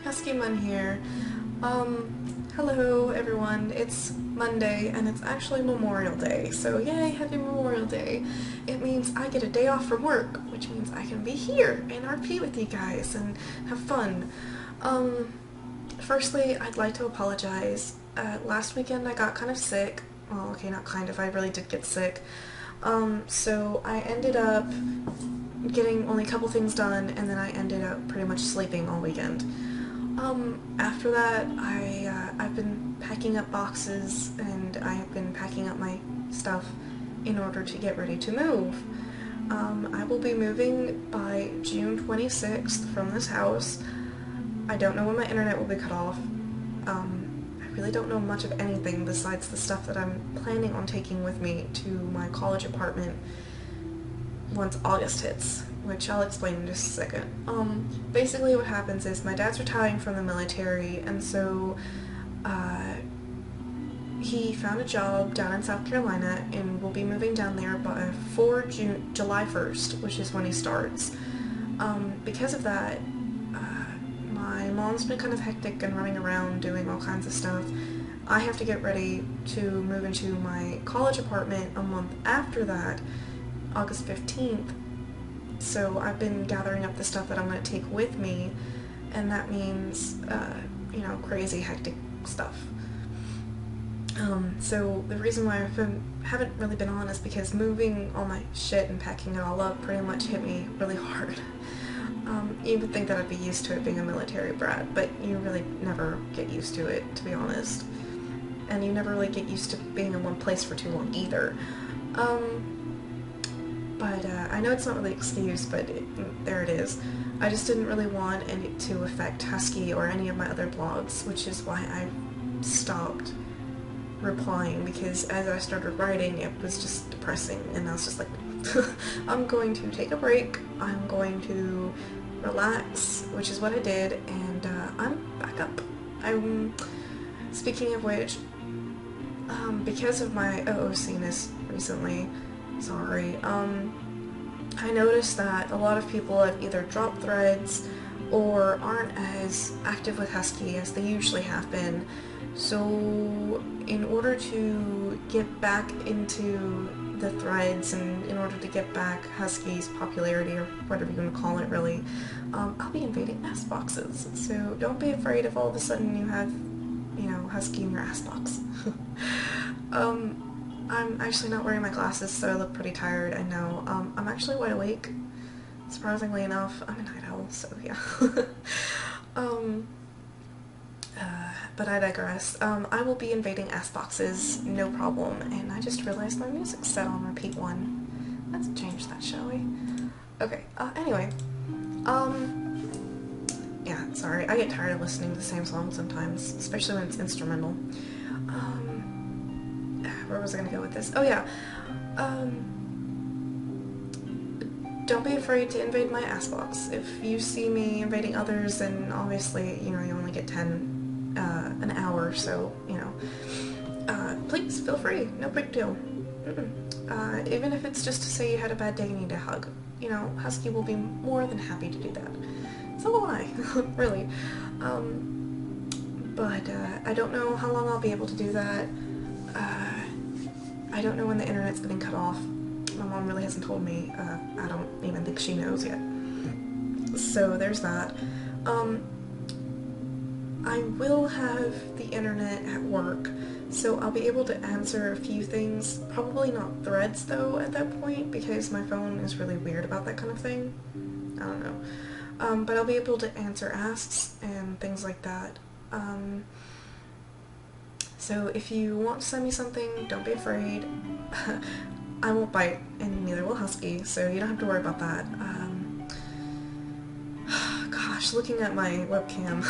Husky Mun here. Hello everyone. It's Monday and it's actually Memorial Day, so yay, happy Memorial Day. It means I get a day off from work, which means I can be here and RP with you guys and have fun. Firstly, I'd like to apologize. Last weekend I got kind of sick. Well, okay, not kind of, I really did get sick. So I ended up getting only a couple things done, and then I ended up pretty much sleeping all weekend. After that, I've been packing up boxes, and I have been packing up my stuff in order to get ready to move. I will be moving by June 26th from this house. I don't know when my internet will be cut off. I really don't know much of anything besides the stuff that I'm planning on taking with me to my college apartment once August hits, which I'll explain in just a second. Basically what happens is my dad's retiring from the military, and so he found a job down in South Carolina and will be moving down there for July 1st, which is when he starts. Because of that, my mom's been kind of hectic and running around doing all kinds of stuff. I have to get ready to move into my college apartment a month after that, August 15th. So I've been gathering up the stuff that I'm going to take with me, and that means, you know, crazy hectic stuff. So the reason why I haven't really been on is because moving all my shit and packing it all up pretty much hit me really hard. You would think that I'd be used to it being a military brat, but you really never get used to it, to be honest. And you never really get used to being in one place for too long either. But I know it's not really excused, but there it is. I just didn't really want it to affect Husky or any of my other blogs, which is why I stopped replying, because as I started writing it was just depressing, and I was just like, I'm going to take a break, I'm going to relax, which is what I did, and I'm back up. Speaking of which, because of my OOC-ness recently, sorry, I noticed that a lot of people have either dropped threads or aren't as active with Husky as they usually have been. So in order to get back into the threads and in order to get back Husky's popularity, or whatever you want to call it really, I'll be invading ass boxes. So don't be afraid if all of a sudden you have, you know, Husky in your ass box. I'm actually not wearing my glasses, so I look pretty tired, I know. I'm actually wide awake, surprisingly enough. I'm a night owl, so yeah. But I digress. I will be invading ass boxes, no problem, and I just realized my music's set on repeat 1. Let's change that, shall we? Okay, anyway. Yeah, sorry, I get tired of listening to the same song sometimes, especially when it's instrumental. Where was I gonna go with this? Oh yeah. Don't be afraid to invade my ass box. If you see me invading others, then obviously, you know, you only get 10 an hour, so, you know, please feel free, no big deal. Even if it's just to say you had a bad day and need a hug, you know, Husky will be more than happy to do that. So will I, really. But I don't know how long I'll be able to do that. I don't know when the internet's getting cut off. My mom really hasn't told me. I don't even think she knows yet. So there's that. I will have the internet at work, so I'll be able to answer a few things. Probably not threads though at that point, because my phone is really weird about that kind of thing. I don't know. But I'll be able to answer asks and things like that. So if you want to send me something, don't be afraid. I won't bite, and neither will Husky, so you don't have to worry about that. Gosh, looking at my webcam,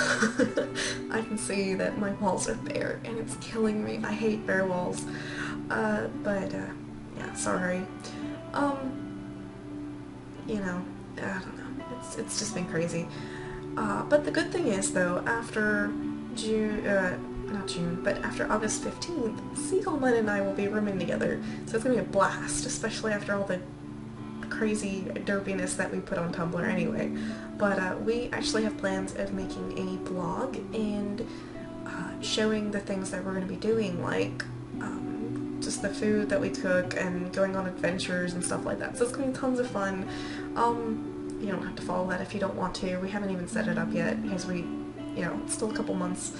I can see that my walls are bare, and it's killing me. I hate bare walls. Yeah, sorry. You know, I don't know. It's just been crazy. But the good thing is, though, after not June, but after August 15th, Seagull Mun and I will be rooming together, so it's gonna be a blast, especially after all the crazy derpiness that we put on Tumblr anyway. But we actually have plans of making a blog and showing the things that we're going to be doing, like just the food that we cook and going on adventures and stuff like that. So it's going to be tons of fun. You don't have to follow that if you don't want to. We haven't even set it up yet because it's still a couple months.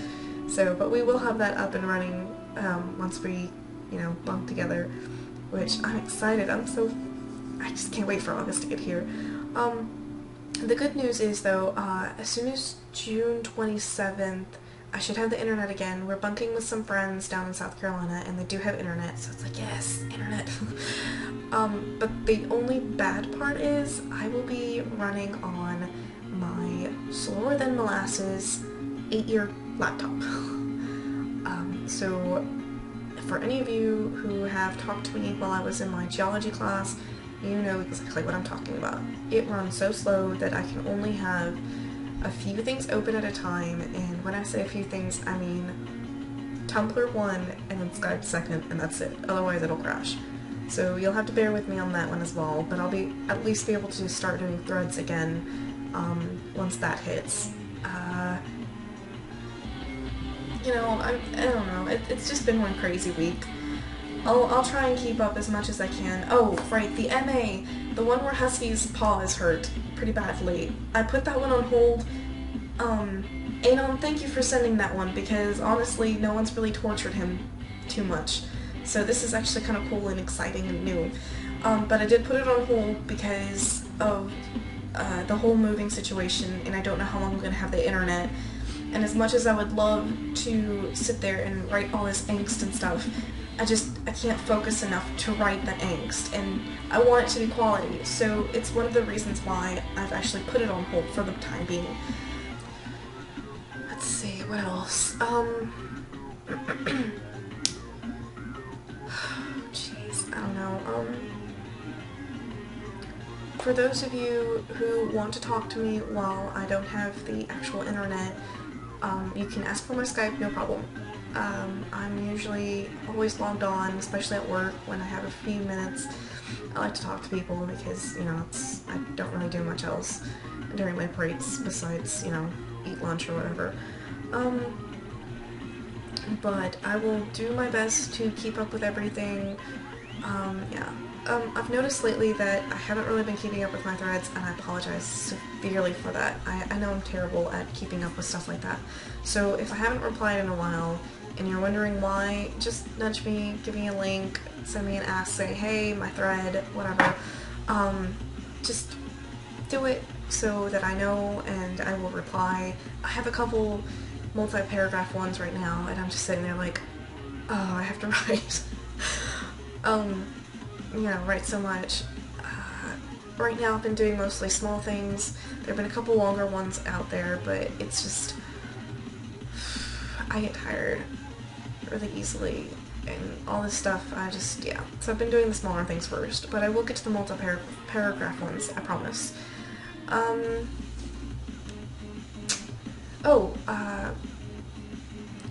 So, but we will have that up and running once we, bunk together, which I'm excited. I just can't wait for August to get here. The good news is, though, as soon as June 27th, I should have the internet again. We're bunking with some friends down in South Carolina, and they do have internet, so it's like, yes, internet. But the only bad part is I will be running on my slower than molasses 8-year laptop. So for any of you who have talked to me while I was in my geology class, you know exactly what I'm talking about. It runs so slow that I can only have a few things open at a time, and when I say a few things, I mean Tumblr 1 and then Skype 2nd, and that's it. Otherwise it'll crash. So you'll have to bear with me on that one as well, but I'll at least be able to start doing threads again once that hits. I don't know. It's just been one crazy week. I'll try and keep up as much as I can. Oh, right, the MA, the one where Husky's paw is hurt pretty badly. I put that one on hold. Anon, thank you for sending that one, because honestly, no one's really tortured him too much. So this is actually kind of cool and exciting and new. But I did put it on hold because of the whole moving situation, and I don't know how long I'm going to have the internet. And as much as I would love to sit there and write all this angst and stuff, I can't focus enough to write that angst, and I want it to be quality, so it's one of the reasons why I've actually put it on hold for the time being. Let's see, what else? Jeez, I don't know. For those of you who want to talk to me while I don't have the actual internet, you can ask for my Skype, no problem. I'm usually always logged on, especially at work when I have a few minutes. I like to talk to people because, I don't really do much else during my breaks besides, eat lunch or whatever. But I will do my best to keep up with everything. Yeah. I've noticed lately that I haven't really been keeping up with my threads, and I apologize severely for that. I know I'm terrible at keeping up with stuff like that. So if I haven't replied in a while, and you're wondering why, just nudge me, give me a link, send me an ask, say, hey, my thread, whatever. Just do it so that I know, and I will reply. I have a couple multi-paragraph ones right now, and I'm just sitting there like, oh, I have to write. Write so much. Right now I've been doing mostly small things. There have been a couple longer ones out there, but it's just, I get tired really easily, and all this stuff, yeah. So I've been doing the smaller things first, but I will get to the multi-paragraph ones, I promise.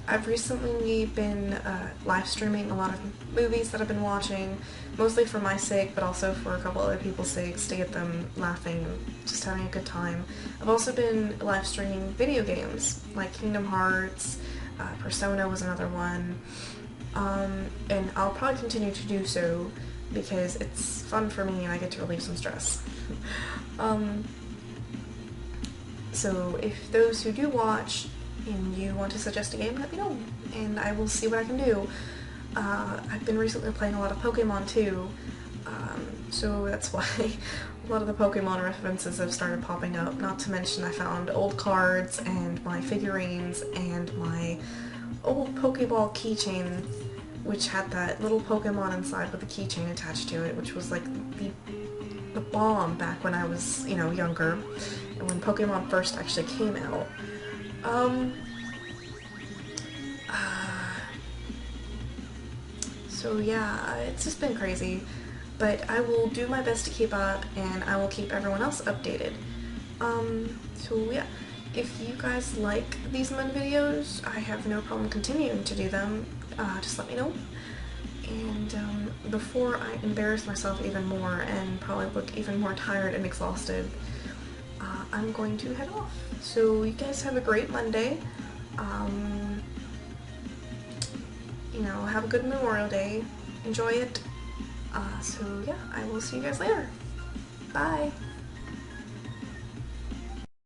I've recently been live streaming a lot of movies that I've been watching, mostly for my sake, but also for a couple other people's sakes, to get them laughing and just having a good time. I've also been live streaming video games, like Kingdom Hearts, Persona was another one, and I'll probably continue to do so because it's fun for me and I get to relieve some stress. So if those who do watch and you want to suggest a game, let me know, and I will see what I can do. I've been recently playing a lot of Pokemon too, so that's why a lot of the Pokemon references have started popping up, not to mention I found old cards and my figurines and my old Pokeball keychain, which had that little Pokemon inside with a keychain attached to it, which was like the bomb back when I was, younger, and when Pokemon first actually came out. So yeah, it's just been crazy, but I will do my best to keep up, and I will keep everyone else updated. So yeah, if you guys like these Mun videos, I have no problem continuing to do them, just let me know. And before I embarrass myself even more and probably look even more tired and exhausted, I'm going to head off. So you guys have a great Monday. You know, have a good Memorial Day. Enjoy it. So yeah, I will see you guys later. Bye.